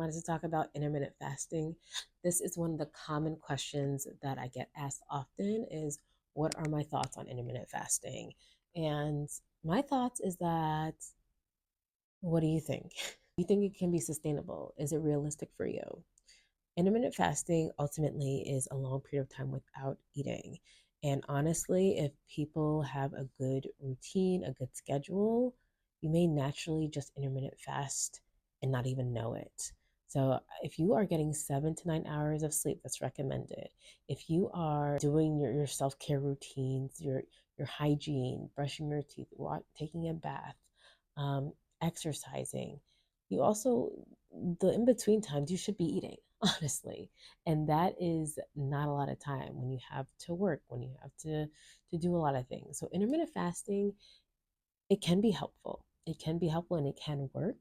Wanted to talk about intermittent fasting. This is one of the common questions that I get asked often is what are my thoughts on intermittent fasting? And my thoughts is that what do you think? Do you think it can be sustainable? Is it realistic for you? Intermittent fasting ultimately is a long period of time without eating. And honestly, if people have a good routine, a good schedule, you may naturally just intermittent fast and not even know it. So, if you are getting 7 to 9 hours of sleep, that's recommended. If you are doing your self care routines, your hygiene, brushing your teeth, taking a bath, um, exercising, you also the in between times you should be eating honestly. And that is not a lot of time when you have to work, when you have to do a lot of things. So intermittent fasting, it can be helpful. It can be helpful and it can work.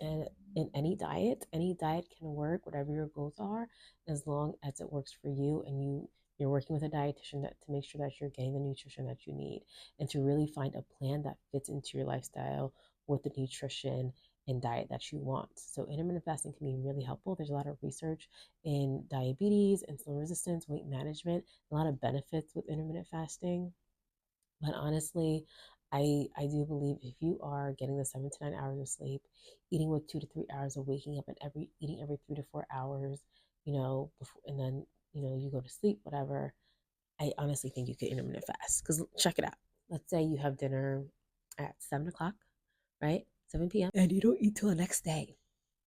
And in any diet can work, whatever your goals are, as long as it works for you and you're working with a dietitian to make sure that you're getting the nutrition that you need and to really find a plan that fits into your lifestyle with the nutrition and diet that you want. So intermittent fasting can be really helpful. There's a lot of research in diabetes, insulin resistance, weight management, a lot of benefits with intermittent fasting. But honestly, I do believe if you are getting the 7 to 9 hours of sleep, eating with 2 to 3 hours of waking up and every eating every 3 to 4 hours, before and then you go to sleep, whatever. I honestly think you could intermittent fast. Because check it out. Let's say you have dinner at 7 o'clock, right? 7 p.m. and you don't eat till the next day,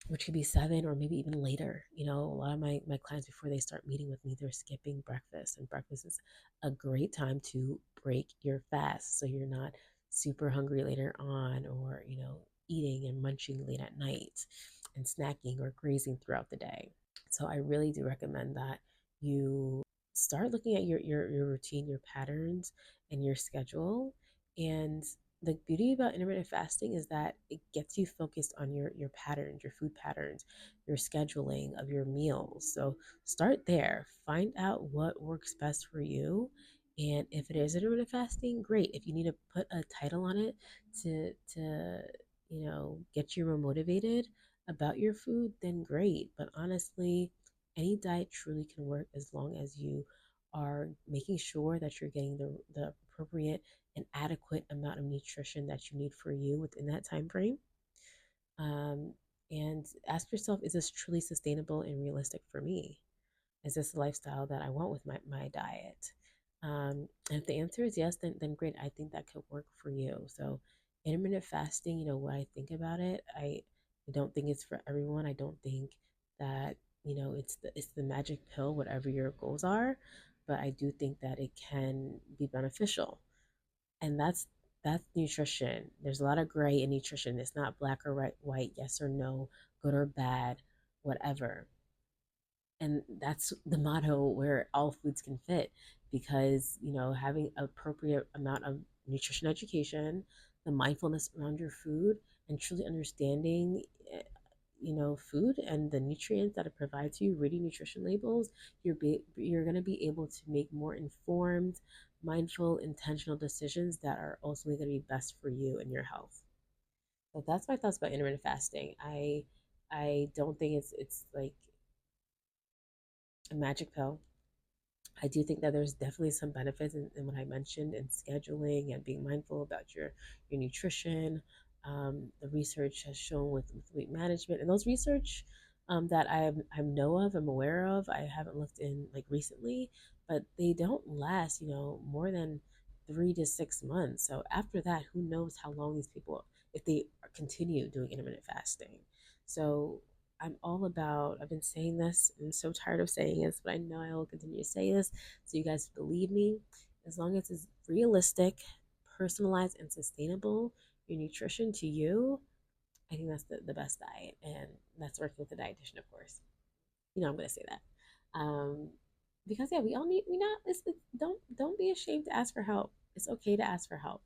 which could be 7 or maybe even later. A lot of my clients, before they start meeting with me, they're skipping breakfast. And breakfast is a great time to break your fast so you're not super hungry later on or, eating and munching late at night and snacking or grazing throughout the day. So I really do recommend that you start looking at your routine, your patterns, and your schedule. And the beauty about intermittent fasting is that it gets you focused on your patterns, your food patterns, your scheduling of your meals. So start there. Find out what works best for you. And if it is intermittent fasting, great. If you need to put a title on it to get you more motivated about your food, then great. But honestly, any diet truly can work as long as you are making sure that you're getting the appropriate and adequate amount of nutrition that you need for you within that time frame. Um, and ask yourself, is this truly sustainable and realistic for me? Is this the lifestyle that I want with my diet? And if the answer is yes, then great. I think that could work for you. So intermittent fasting, what I think about it, I don't think it's for everyone. I don't think that, it's the magic pill, whatever your goals are, but I do think that it can be beneficial. And that's nutrition. There's a lot of gray in nutrition. It's not black or white, yes or no, good or bad, whatever. And that's the motto where all foods can fit because having appropriate amount of nutrition education, the mindfulness around your food, and truly understanding food and the nutrients that it provides you, reading nutrition labels, you're going to be able to make more informed, mindful, intentional decisions that are ultimately going to be best for you and your health. So that's my thoughts about intermittent fasting. I don't think it's like a magic pill. I do think that there's definitely some benefits in what I mentioned in scheduling and being mindful about your nutrition. The research has shown with weight management, and those research that I know of, I'm aware of. I haven't looked in like recently, but they don't last, more than 3 to 6 months. So after that, who knows how long these people, if they continue doing intermittent fasting. So I'm all about, I've been saying this, I'm so tired of saying this, but I know I will continue to say this so you guys believe me. As long as it's realistic, personalized, and sustainable, your nutrition to you, I think that's the best diet. And that's working with a dietitian, of course. I'm going to say that. Um, because yeah, we all need, we not, don't be ashamed to ask for help. It's okay to ask for help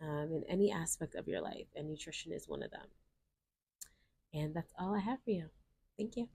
in any aspect of your life, and nutrition is one of them. And that's all I have for you. Thank you.